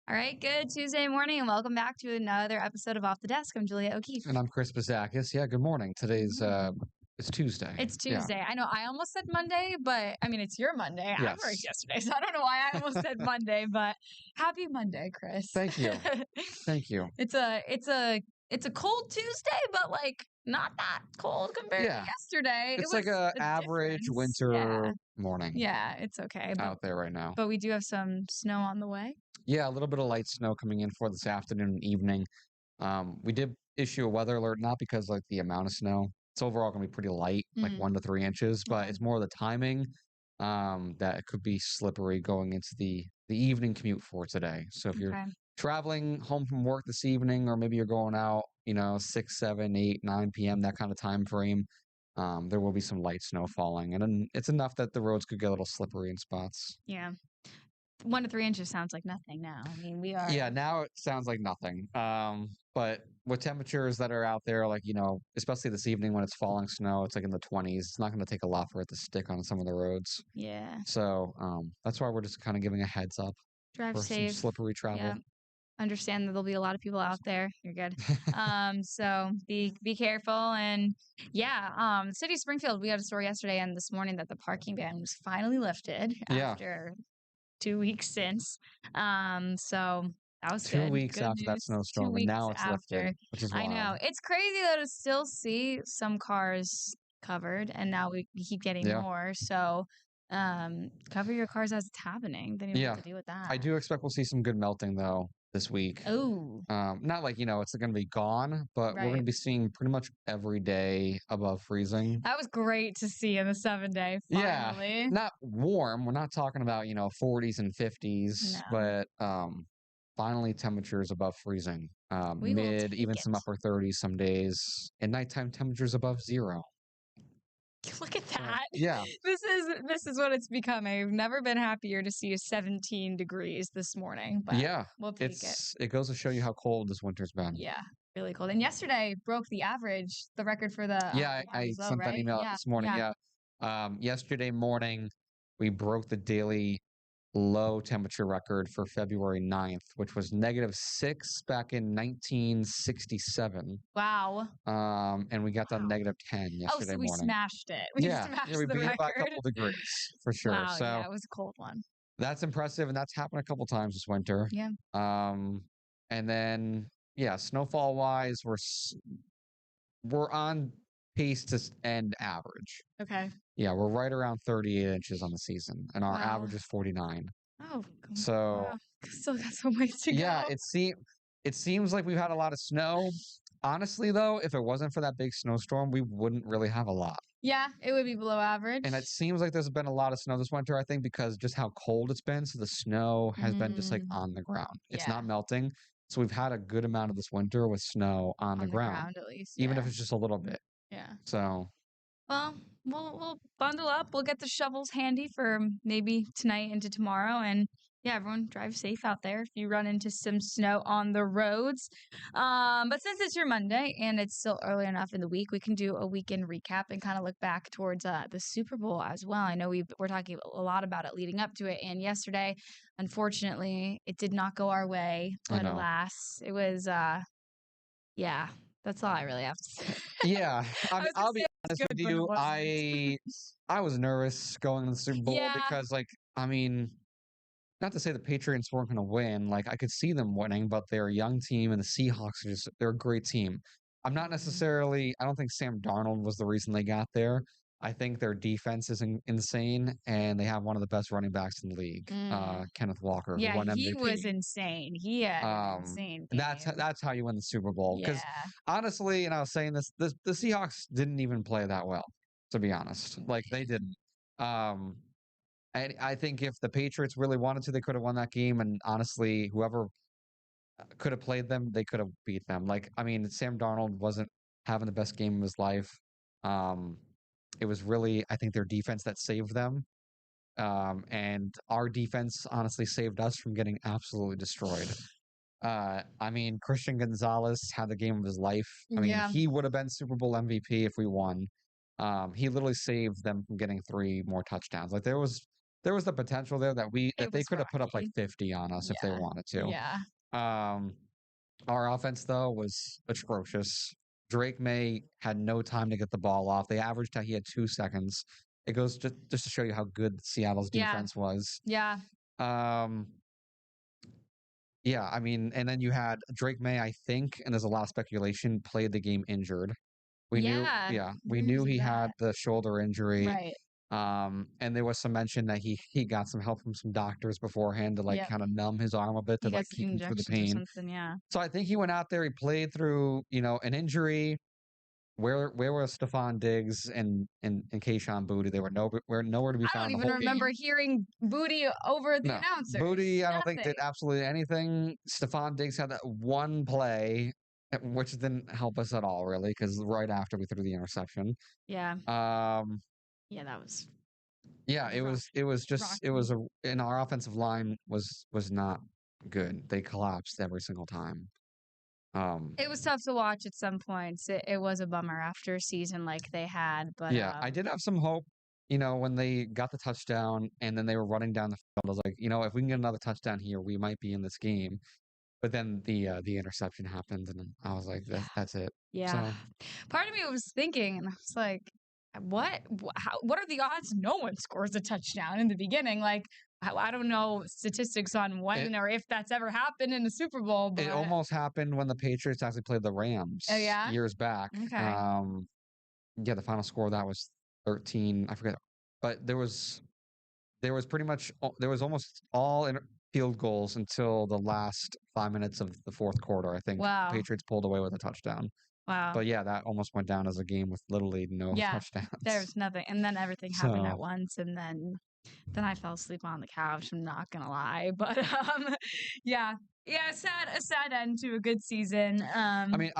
All right, good Tuesday morning, and welcome back to another episode of Off the Desk. I'm Julia O'Keefe. And I'm Chris Bazakis. Yeah, good morning. Today's it's Tuesday. It's Tuesday. Yeah. I know I almost said Monday, but I mean it's your Monday. Yes. I worked yesterday, so I don't know why I almost said Monday, but happy Monday, Chris. Thank you. Thank you. It's a cold Tuesday, but like not that cold compared to yesterday. It's like a average winter morning. Yeah, it's okay. Out there right now. But we do have some snow on the way. Yeah, a little bit of light snow coming in for this afternoon and evening. We did issue a weather alert, not because like the amount of snow. It's overall going to be pretty light, like 1 to 3 inches, but it's more the timing that it could be slippery going into the evening commute for today. So if you're traveling home from work this evening, or maybe you're going out, 6, 7, 8, 9 p.m., that kind of time frame, there will be some light snow falling. And it's enough that the roads could get a little slippery in spots. Yeah. 1 to 3 inches sounds like nothing now. I mean, we are. Yeah, now it sounds like nothing. But with temperatures that are out there, like, especially this evening when it's falling snow, it's like in the 20s. It's not going to take a lot for it to stick on some of the roads. Yeah. So that's why we're just kind of giving a heads up. Drive for safe. Some slippery travel. Yeah. Understand that there'll be a lot of people out there. You're good. So be careful. And the city of Springfield, we got a story yesterday and this morning that the parking ban was finally lifted after 2 weeks since. So that was 2 weeks good after news. that snowstorm, and now it's lifted, which is wild. I know. It's crazy though to still see some cars covered, and now we keep getting more. So cover your cars as it's happening. Then you have to deal with that. I do expect we'll see some good melting though this week. Oh. Not like, it's going to be gone, but we're going to be seeing pretty much every day above freezing. That was great to see in the 7-day, finally. Yeah, not warm. We're not talking about, 40s and 50s, but finally temperatures above freezing. Mid, even some upper 30s some days, and nighttime temperatures above 0. Look at that. Yeah. This is what it's become. I've never been happier to see 17 degrees this morning. But we'll take it. It goes to show you how cold this winter's been. Yeah, really cold. And yesterday broke the record for the I sent that email this morning. Yeah. Yesterday morning we broke the daily low temperature record for February 9th, which was -6 back in 1967. Wow. And we got down -10 yesterday morning. Oh, so we smashed it. We smashed we the beat it by a record. couple degrees for sure. Wow, so it was a cold one. That's impressive, and that's happened a couple times this winter. Yeah. And then snowfall wise, we're on pace to end average. Okay. Yeah, we're right around 38 inches on the season, and our average is 49. Oh, so still got some ways to go. Yeah, it seems like we've had a lot of snow. Honestly, though, if it wasn't for that big snowstorm, we wouldn't really have a lot. Yeah, it would be below average. And it seems like there's been a lot of snow this winter, I think, because just how cold it's been. So the snow has been just like on the ground. It's not melting. So we've had a good amount of this winter with snow on the ground at least, even if it's just a little bit. Yeah. So. Well, we'll bundle up. We'll get the shovels handy for maybe tonight into tomorrow. And everyone drive safe out there if you run into some snow on the roads. But since it's your Monday and it's still early enough in the week, we can do a weekend recap and kind of look back towards the Super Bowl as well. I know we're talking a lot about it leading up to it. And yesterday, unfortunately, it did not go our way. But alas, it was, that's all I really have to say. Yeah, I'll be honest with you. I was nervous going to the Super Bowl because, not to say the Patriots weren't going to win. Like, I could see them winning, but they're a young team, and the Seahawks they're a great team. I'm not necessarily. I don't think Sam Darnold was the reason they got there. I think their defense is insane, and they have one of the best running backs in the league, Kenneth Walker. Yeah, who won MVP. He was insane. He had an insane game. That's how you win the Super Bowl. Because honestly, and I was saying this, the Seahawks didn't even play that well, to be honest. Like, they didn't. I think if the Patriots really wanted to, they could have won that game. And honestly, whoever could have played them, they could have beat them. Like, I mean, Sam Darnold wasn't having the best game of his life. It was really, I think, their defense that saved them. And our defense honestly saved us from getting absolutely destroyed. I mean, Christian Gonzalez had the game of his life. I mean, he would have been Super Bowl MVP if we won. he literally saved them from getting 3 more touchdowns. Like there was the potential there that they could have put up like 50 on us if they wanted to. Yeah. Our offense though was atrocious. Drake May had no time to get the ball off. They averaged he had 2 seconds. It goes just to show you how good Seattle's defense was. Yeah. Yeah, I mean, and then you had Drake May, I think, and there's a lot of speculation, played the game injured. We knew he had the shoulder injury. Right. And there was some mention that he got some help from some doctors beforehand to like kind of numb his arm a bit to like keep him through the pain. Yeah. So I think he went out there, he played through, an injury. Where was Stephon Diggs and Kayshon Boutte? They were nowhere to be found. I don't even remember hearing Boutte over the announcer. Boutte, I don't think did absolutely anything. Stephon Diggs had that one play, which didn't help us at all, really, because right after we threw the interception. Yeah. Yeah, that was. Yeah, it was and our offensive line was not good. They collapsed every single time. It was tough to watch at some points. It was a bummer after a season like they had, but yeah, I did have some hope, when they got the touchdown and then they were running down the field. I was like, if we can get another touchdown here, we might be in this game. But then the interception happened, and I was like, that's it. Yeah. So, part of me was thinking, and I was like, what are the odds no one scores a touchdown in the beginning? Like, I don't know statistics on when or if that's ever happened in the Super Bowl. But it almost happened when the Patriots actually played the Rams years back. Okay. Yeah, the final score of that was 13. I forget, but there was almost all field goals until the last 5 minutes of the fourth quarter. I think the Patriots pulled away with a touchdown. Wow. But yeah, that almost went down as a game with literally no touchdowns. There's nothing. And then everything happened at once. And then I fell asleep on the couch. I'm not going to lie. But yeah, a sad end to a good season. I mean,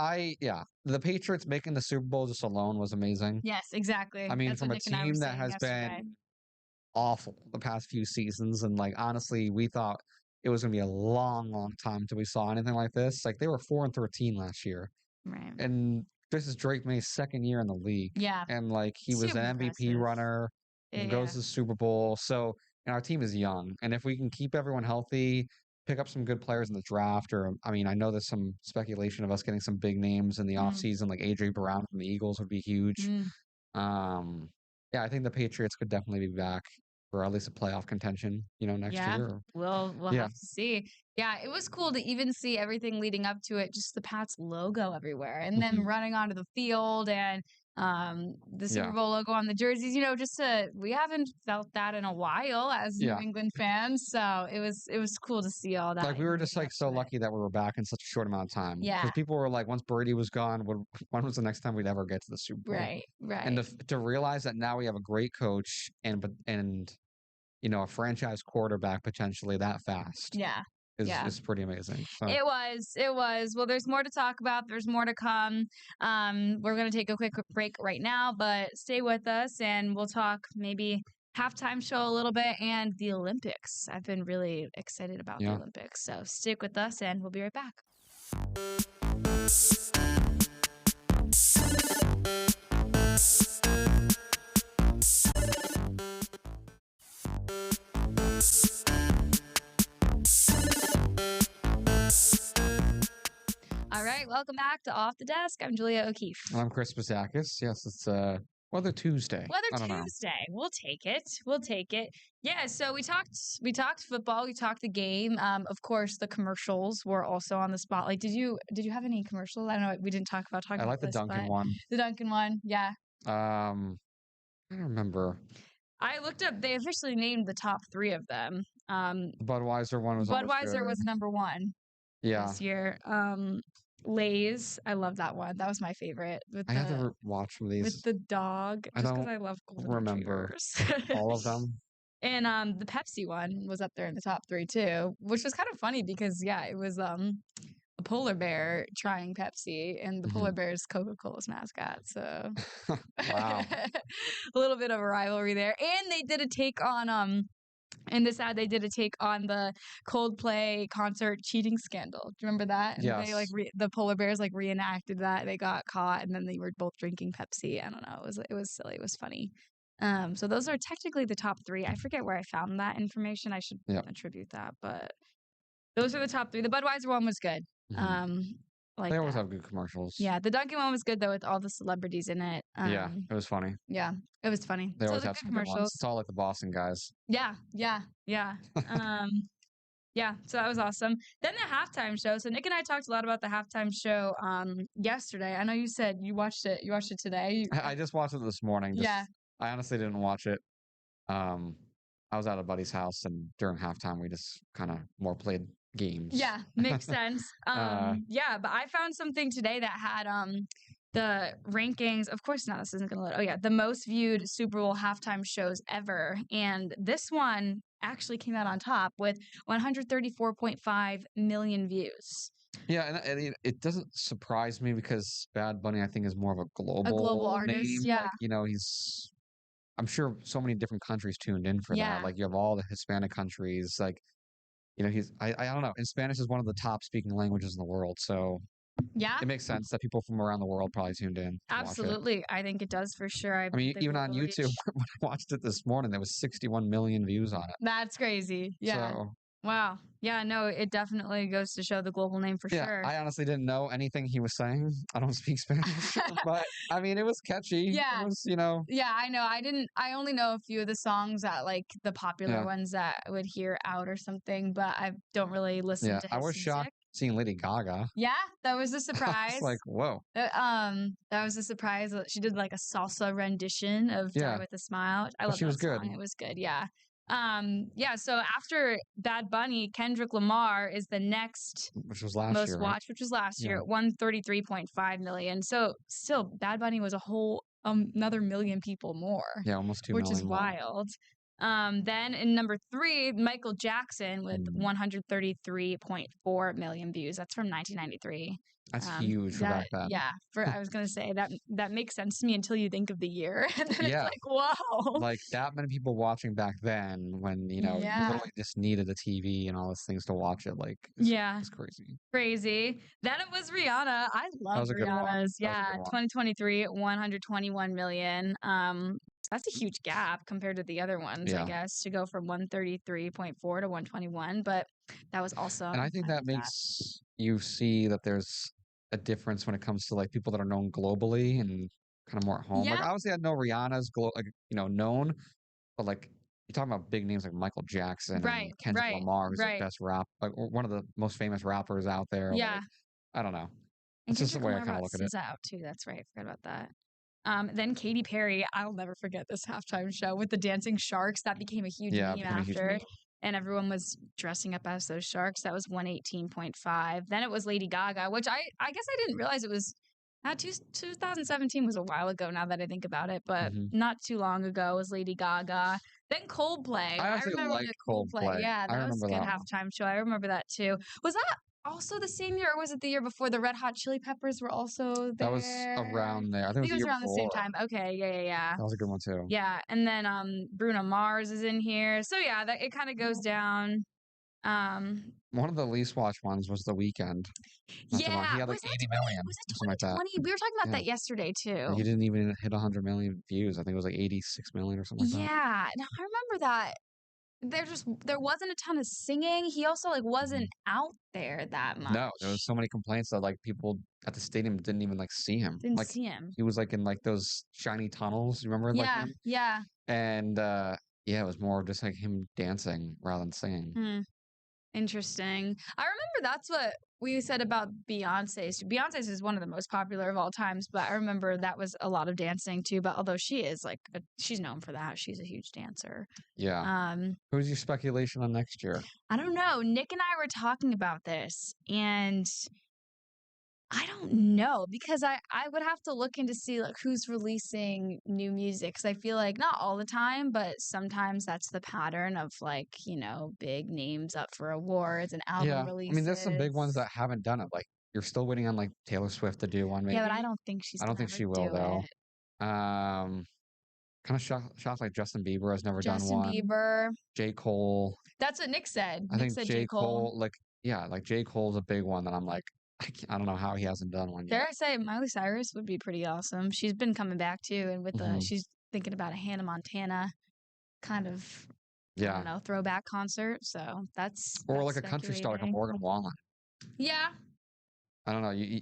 the Patriots making the Super Bowl just alone was amazing. Yes, exactly. I mean, from a team that has been awful the past few seasons. And like, honestly, we thought it was going to be a long, long time till we saw anything like this. Like they were 4-13 last year. Right. And this is Drake May's second year in the league. Yeah. And like he was an MVP runner and goes to the Super Bowl. So, and our team is young. And if we can keep everyone healthy, pick up some good players in the draft, or I mean, I know there's some speculation of us getting some big names in the offseason, like AJ Brown from the Eagles would be huge. Yeah, I think the Patriots could definitely be back for at least a playoff contention, next year. We'll have to see. Yeah, it was cool to even see everything leading up to it, just the Pats logo everywhere, and then running onto the field and the Super Bowl logo on the jerseys. We haven't felt that in a while as New England fans, so it was cool to see all that. Like we were just like so lucky that we were back in such a short amount of time. Yeah, because people were like, once Brady was gone, when was the next time we'd ever get to the Super Bowl? Right. And to realize that now we have a great coach and a franchise quarterback potentially that fast. Yeah. Is pretty amazing. So. It was. Well, there's more to talk about. There's more to come. We're going to take a quick break right now, but stay with us and we'll talk maybe halftime show a little bit and the Olympics. I've been really excited about the Olympics. So stick with us and we'll be right back. All right, welcome back to Off the Desk. I'm Julia O'Keefe. I'm Chris Basakis. Yes, it's Weather Tuesday. We'll take it. Yeah, so we talked football, we talked the game. Of course, the commercials were also on the spotlight. Did you have any commercials? I don't know. We didn't talk about I like the Dunkin' one. The Dunkin' one, yeah. I don't remember. I looked up. They officially named the top 3 of them. The Budweiser one was. Budweiser was number 1. Yeah. This year. Lay's, I love that one. That was my favorite. I have to watch some of these with the dog, just because I love golden retrievers. All of them. And the Pepsi one was up there in the top 3 too, which was kind of funny because it was a polar bear trying Pepsi, and the polar bear is Coca-Cola's mascot. So wow, a little bit of a rivalry there. And they did a take on In this ad, they did a take on the Coldplay concert cheating scandal. Do you remember that? And they Yes. the polar bears reenacted that. They got caught, and then they were both drinking Pepsi. I don't know. It was silly. It was funny. So those are technically the top 3. I forget where I found that information. I should attribute that, but those are the top 3. The Budweiser one was good. They always have good commercials. Yeah, the Dunkin' one was good though, with all the celebrities in it. Yeah, it was funny. Yeah, it was funny. They always have some good ones. It's all like the Boston guys. Yeah. Yeah, so that was awesome. Then the halftime show. So Nick and I talked a lot about the halftime show yesterday. I know you said you watched it. You watched it today. I just watched it this morning. I honestly didn't watch it. I was at a buddy's house, and during halftime, we just kind of more played games. Yeah, makes sense. But I found something today that had the rankings. Of course, now this isn't going to load. Oh yeah, the most viewed Super Bowl halftime shows ever, and this one actually came out on top with 134.5 million views. Yeah, and it doesn't surprise me because Bad Bunny, I think, is more of a global artist. name. Yeah, like, I'm sure so many different countries tuned in for that. Like, you have all the Hispanic countries. Like, I don't know. And Spanish is one of the top speaking languages in the world, so it makes sense that people from around the world probably tuned in. Absolutely, I think it does for sure. I mean, even on YouTube, when I watched it this morning, there was 61 million views on it. That's crazy. Yeah. So, wow. Yeah, no, it definitely goes to show the global name for sure. I honestly didn't know anything he was saying. I don't speak Spanish, but I mean, it was catchy. Yeah. It was, Yeah, I know. I only know a few of the songs that, like, the popular ones that I would hear out or something, but I don't really listen to his I was music. shocked seeing Lady Gaga. Yeah, that was a surprise. Like, whoa. That was a surprise. She did like a salsa rendition of Die with a Smile. I love that song. It was good. Yeah. So after Bad Bunny, Kendrick Lamar is the next most watched, which was last year, 133.5 million. So still, Bad Bunny was a whole another million people more. Yeah, almost 2 million. Which is wild. Then in number 3, Michael Jackson with 133.4 million views. That's from 1993. That's huge for back then. Yeah, I was gonna say that makes sense to me until you think of the year, and then it's like, whoa, like that many people watching back then when you literally just needed a TV and all those things to watch it. Like, it's crazy. Then it was Rihanna. I love Rihanna's. 2023, 121 million. That's a huge gap compared to the other ones, I guess, to go from 133.4 to 121. But that was awesome. And I think that makes you see that there's a difference when it comes to like people that are known globally and kind of more at home. Like, obviously, I know Rihanna's known, but like you're talking about big names like Michael Jackson and Kendrick Lamar, who's the best like one of the most famous rappers out there. Yeah, like, I don't know. It's just the way I kind of look at it. Out too. That's right. I forgot about that. Then Katy Perry, I'll never forget this halftime show with the dancing sharks. That became a huge meme after. And everyone was dressing up as those sharks. That was 118.5. Then it was Lady Gaga, which I guess I didn't realize it was 2017 was a while ago now that I think about it, but not too long ago was Lady Gaga. Then Coldplay. I remember Coldplay. Yeah, that was a good halftime show. I remember that too. Was that also the same year, or was it the year before the Red Hot Chili Peppers were also there? That was around there. I think it was around the same time. Okay, yeah. That was a good one too. Yeah, and then Bruno Mars is in here. So yeah, it kind of goes down. One of the least watched ones was The Weeknd. He had like 80 million. Was it 2020? We were talking about that yesterday too. He didn't even hit 100 million views. I think it was like 86 million or something like that. Yeah, no, I remember that. There wasn't a ton of singing. He also like wasn't out there that much. No, there was so many complaints that like people at the stadium didn't even like see him. Didn't see him. He was like in like those shiny tunnels. You remember? Yeah. And it was more just like him dancing rather than singing. Interesting. I remember that's what we said about Beyonce's. Beyonce's is one of the most popular of all times, but I remember that was a lot of dancing too. But although she is like, she's known for that. She's a huge dancer. Yeah. Who's your speculation on next year? I don't know. Nick and I were talking about this, and I don't know, because I would have to look into see like who's releasing new music, because I feel like not all the time, but sometimes that's the pattern of like, big names up for awards and album releases. I mean, there's some big ones that haven't done it. Like you're still waiting on like Taylor Swift to do one. Maybe. Yeah, but I don't think she's. I don't think she will though. kind of shocked like Justin Bieber has never done Justin one. Bieber. J. Cole. That's what Nick said. I Nick think said J. Cole, like J. Cole's a big one that I'm like, I don't know how he hasn't done one yet. Dare I say Miley Cyrus would be pretty awesome. She's been coming back too, and with she's thinking about a Hannah Montana kind of I don't know, throwback concert. So that's like a country star like a Morgan Wallen. Yeah. I don't know. I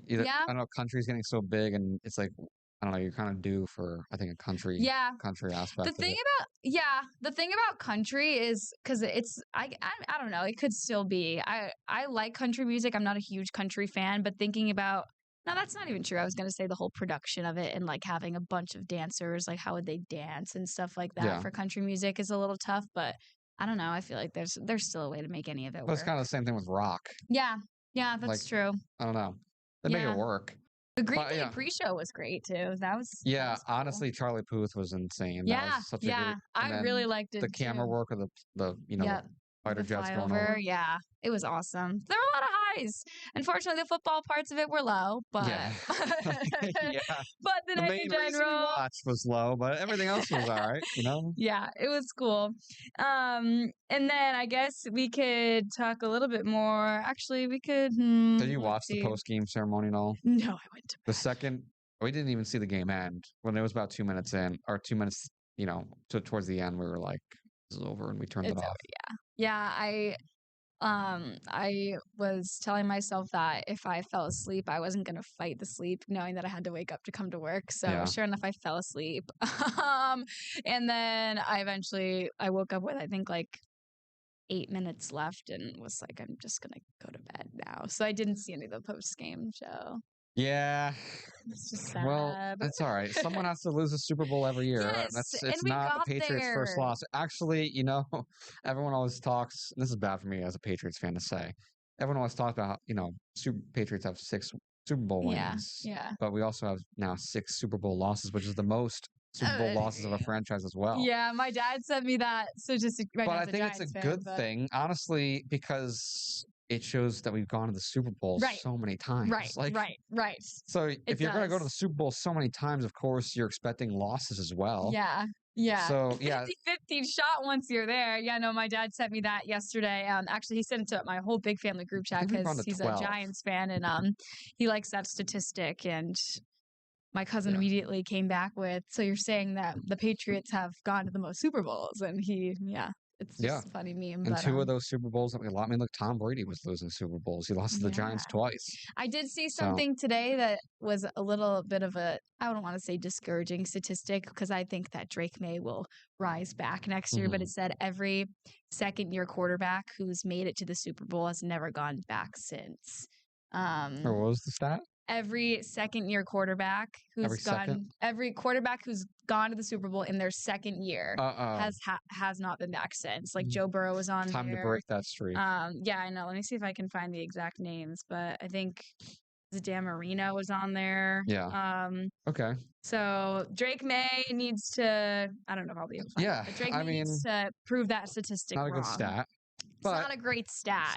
don't know. Country's getting so big, and it's like I don't know. You're kind of due for I think a country aspect. The thing about country is because it's I don't know. It could still be. I like country music. I'm not a huge country fan, but thinking about no, that's not even true. I was gonna say the whole production of it and like having a bunch of dancers, like how would they dance and stuff like that for country music is a little tough. But I don't know. I feel like there's still a way to make any of it work. It's kind of the same thing with rock. Yeah, that's like, true. I don't know. They make it work. The Green Day pre-show was great too. That was cool. Honestly, Charlie Puth was insane. That was such a good, I really liked it. The camera work of the fighter jets going over. Yeah, it was awesome. There were a lot of highs. Unfortunately, the football parts of it were low, but but the night in general watch was low, but everything else was all right. Yeah, it was cool. And then I guess we could talk a little bit more. Actually, we could. Did you watch the post-game ceremony at all? No, I went to bed. The second. We didn't even see the game end. When it was about 2 minutes in, or 2 minutes, towards the end, we were like, "This is over," and we turned it off. Yeah. I was telling myself that if I fell asleep, I wasn't going to fight the sleep, knowing that I had to wake up to come to work. So sure enough, I fell asleep. And then I woke up with, I think, like 8 minutes left and was like, I'm just going to go to bed now. So I didn't see any of the post-game show. Yeah. It's just sad. Well, that's all right. Someone has to lose a Super Bowl every year. It's not the Patriots' first loss. Actually, everyone always talks. This is bad for me as a Patriots fan to say. Everyone always talks about, Patriots have 6 Super Bowl wins. Yeah. But we also have now 6 Super Bowl losses, which is the most Super Bowl losses of a franchise as well. Yeah, my dad sent me that statistic. But I think it's a good thing, honestly, because it shows that we've gone to the Super Bowl so many times. Right. So if you're going to go to the Super Bowl so many times, of course, you're expecting losses as well. Yeah. So, 50-50 shot once you're there. Yeah, no, my dad sent me that yesterday. Actually, he sent it to my whole big family group chat because he's a Giants fan and he likes that statistic. And my cousin immediately came back with, so you're saying that the Patriots have gone to the most Super Bowls? And it's just a funny meme. And 2 of those Super Bowls that we lost. I mean, look, Tom Brady was losing Super Bowls. He lost to the Giants twice. I did see something today that was a little bit of I don't want to say discouraging statistic because I think that Drake May will rise back next year. But it said every second-year quarterback who's made it to the Super Bowl has never gone back since. Or what was the stat? Every second-year quarterback every quarterback who's gone to the Super Bowl in their second year has not been back since. Like Joe Burrow was on Time there. to break that streak. Yeah, I know. Let me see if I can find the exact names, but I think Dan Marino was on there. Yeah. Okay. So Drake May needs to. I don't know if I'll be able to find it. But Drake needs to prove that statistic wrong. Not a good stat. It's not a great stat.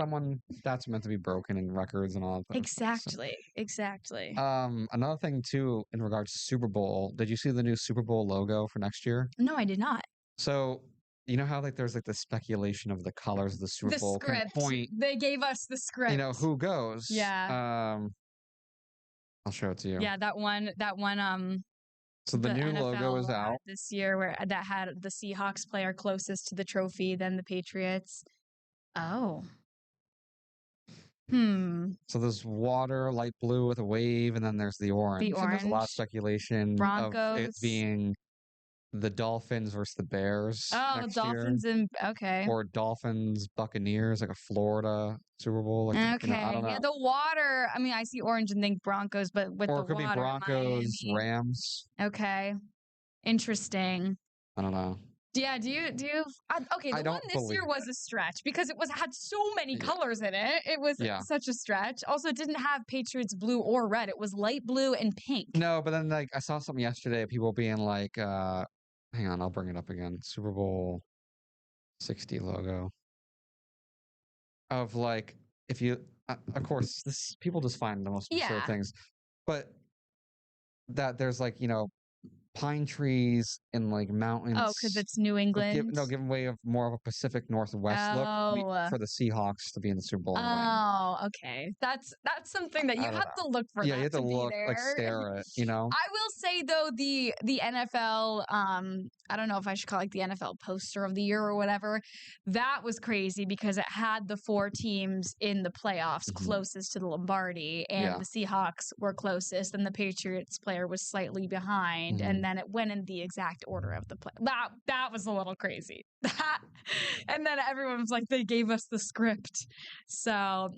That's meant to be broken in records and all that. Exactly. Another thing too, in regards to Super Bowl, did you see the new Super Bowl logo for next year? No, I did not. So you know how there's the speculation of the colors of the Super Bowl script. Point. They gave us the script. Who goes? Yeah. I'll show it to you. Yeah, that one. So the new NFL logo is out this year, that had the Seahawks player closest to the trophy than the Patriots. Oh. So there's water, light blue with a wave, and then there's the orange. And there's a lot of speculation of it being the Dolphins versus the Bears. Oh, next Dolphins year. Okay. Or Dolphins, Buccaneers, like a Florida Super Bowl. Like, okay. I don't know. Yeah, the water. I mean, I see orange and think Broncos, but with or the it could water, be Broncos, Miami. Rams. Okay. Interesting. I don't know. Yeah, do you okay, the one this year was a stretch because it had so many colors in it. It was such a stretch. Also, it didn't have Patriots blue or red. It was light blue and pink. No, but then I saw something yesterday, people being like, hang on, I'll bring it up again. Super Bowl 60 logo. Of if you of course, people just find the most absurd things. But that there's pine trees and like mountains. Oh, because it's New England. Giving way of more of a Pacific Northwest look for the Seahawks to be in the Super Bowl and win. Oh, okay. That's something that you have to look for. Yeah, that you have to look, be there. like stare at, you know. I will say though, the NFL, I don't know if I should call it like the NFL poster of the year or whatever. That was crazy because it had the 4 teams in the playoffs closest to the Lombardi, and the Seahawks were closest, and the Patriots player was slightly behind, and then it went in the exact order of the play. That was a little crazy. And then everyone was like, they gave us the script. So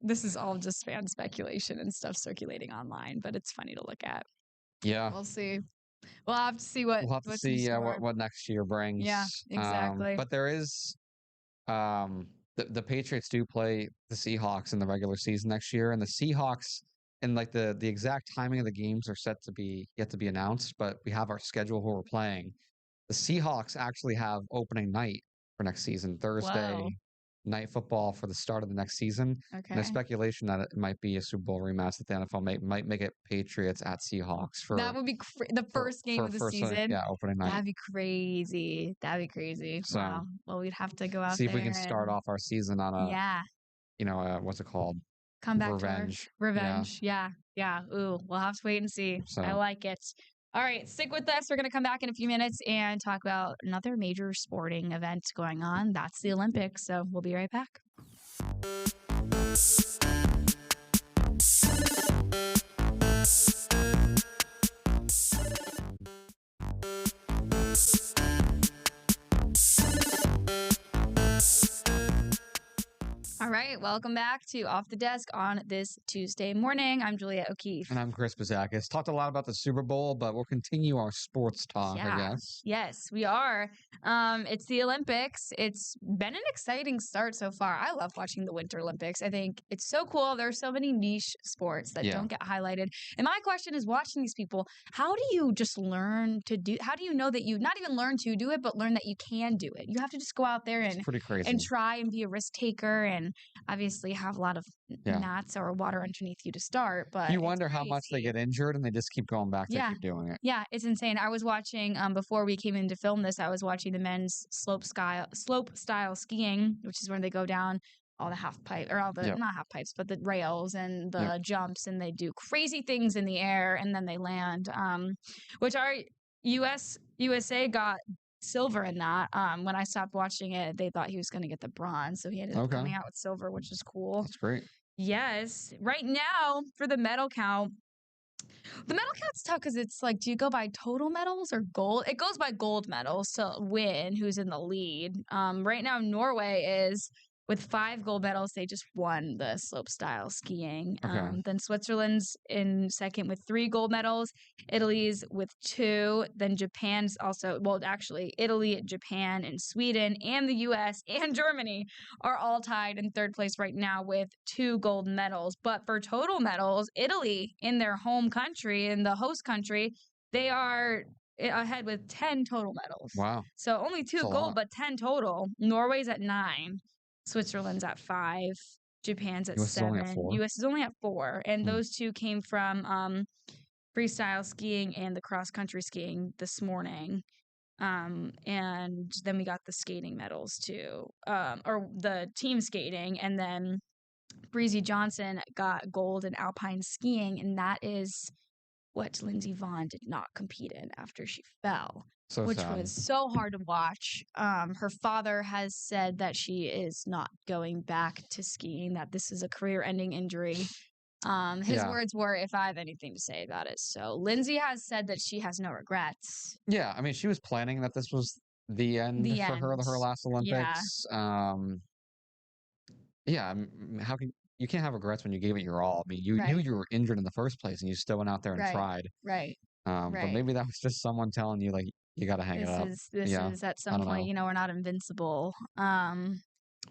this is all just fan speculation and stuff circulating online, but it's funny to look at. Yeah. We'll see. We'll have to see what next year brings. Yeah, exactly. But there is the Patriots do play the Seahawks in the regular season next year, and the Seahawks and like the exact timing of the games are yet to be announced, but we have our schedule who we're playing. The Seahawks actually have opening night for next season, Thursday night football for the start of the next season. Okay. And there's speculation that it might be a Super Bowl rematch that the NFL might make it Patriots at Seahawks for that would be the first game of the season. Opening night. That'd be crazy. So, wow. Well, we'd have to go out see if we can start off our season on a what's it called? Comeback revenge. Yeah. Ooh, we'll have to wait and see. So. I like it. All right, stick with us. We're going to come back in a few minutes and talk about another major sporting event going on. That's the Olympics. So we'll be right back. All right, welcome back to Off the Desk on this Tuesday morning. I'm Juliette O'Keefe. And I'm Chris Bazakis. Talked a lot about the Super Bowl, but we'll continue our sports talk, I guess. Yes, we are. It's the Olympics. It's been an exciting start so far. I love watching the Winter Olympics. I think it's so cool. There are so many niche sports that don't get highlighted. And my question is, watching these people, how do you just learn to do, how do you know that you not even learn to do it, but learn that you can do it? You have to just go out there and try and be a risk taker and obviously have a lot of gnats or water underneath you to start, but you wonder how much they get injured and they just keep going back to keep doing it. Yeah, it's insane. I was watching before we came in to film this, I was watching the men's slope style skiing, which is when they go down all the half pipe or all the not half pipes, but the rails and the jumps, and they do crazy things in the air and then they land. Which our USA got silver in that. When I stopped watching it, they thought he was going to get the bronze, so he ended up coming out with silver, which is cool. That's great. Yes. Right now, for the medal count, the medal count's tough because it's like, do you go by total medals or gold? It goes by gold medals to win who's in the lead. Right now, Norway is with 5 gold medals. They just won the slopestyle skiing. Then Switzerland's in second with 3 gold medals. Italy's with 2. Then Japan's also, well, actually, Italy, Japan, and Sweden, and the U.S. and Germany are all tied in 3rd place right now with 2 gold medals. But for total medals, Italy in their home country, in the host country, they are ahead with 10 total medals. Wow. So only 2 gold, but 10 total. Norway's at 9. Switzerland's at 5, Japan's at 7, US is only at 4, and those 2 came from freestyle skiing and the cross-country skiing this morning. And then we got the skating medals too, or the team skating, and then Breezy Johnson got gold in alpine skiing, and that is what Lindsey Vonn did not compete in after she fell. Which was so hard to watch. Her father has said that she is not going back to skiing, that this is a career-ending injury. His words were, if I have anything to say about it. So Lindsey has said that she has no regrets. Yeah, I mean, she was planning that this was the end for her last Olympics. How can you can't have regrets when you gave it your all. I mean, you knew you were injured in the first place, and you still went out there and tried. But maybe that was just someone telling you, like, you got to hang it up. This is at some point, we're not invincible.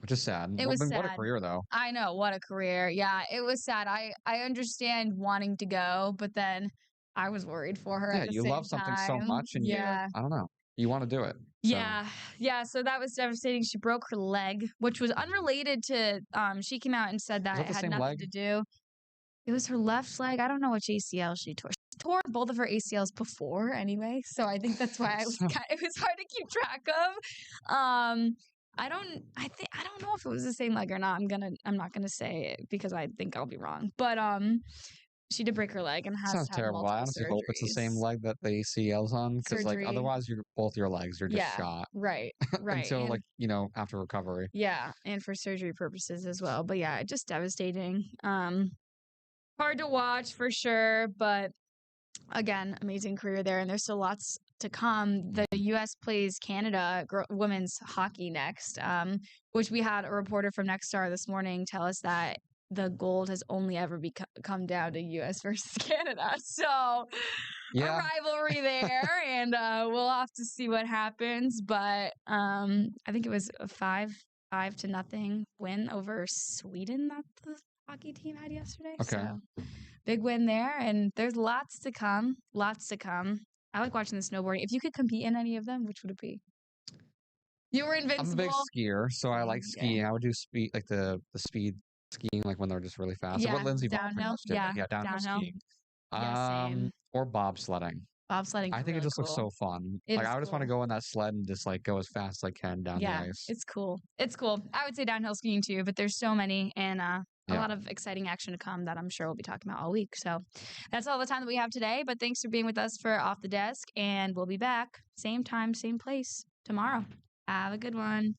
Which is sad. It was sad. What a career, though. I know, what a career. Yeah, it was sad. I understand wanting to go, but then I was worried for her. Yeah, you love something so much, and I don't know. You want to do it. So. Yeah. So that was devastating. She broke her leg, which was unrelated to. She came out and said that it had nothing to do. It was her left leg. I don't know which ACL she tore. She tore both of her ACLs before anyway, so I think that's why it was hard to keep track of. I don't know if it was the same leg or not. I'm not gonna say it because I think I'll be wrong. But she did break her leg and has Sounds to have terrible. I honestly hope it's the same leg that the ACL's on, because like otherwise, both your legs are just shot. Right. Until like after recovery. Yeah, and for surgery purposes as well. But yeah, just devastating. Hard to watch for sure, but again, amazing career there, and there's still lots to come. The U.S. plays Canada women's hockey next, which we had a reporter from Next Star this morning tell us that the gold has only ever come down to U.S. versus Canada. So a rivalry there, and we'll have to see what happens. But I think it was a 5-0 win over Sweden that the hockey team had yesterday. Okay. So big win there, and there's lots to come. Lots to come. I like watching the snowboarding. If you could compete in any of them, which would it be? You were invincible. I'm a big skier, so I like skiing. I would do speed, like the speed skiing, like when they're just really fast. Yeah, what Lindsey downhill. downhill skiing. Same. Or bobsledding. Bobsledding. I think really it just looks so fun. Like I just want to go on that sled and just like go as fast as I can down the ice. It's cool. It's cool. I would say downhill skiing too, but there's so many and a lot of exciting action to come that I'm sure we'll be talking about all week. So that's all the time that we have today. But thanks for being with us for Off the Desk, and we'll be back same time, same place tomorrow. Have a good one.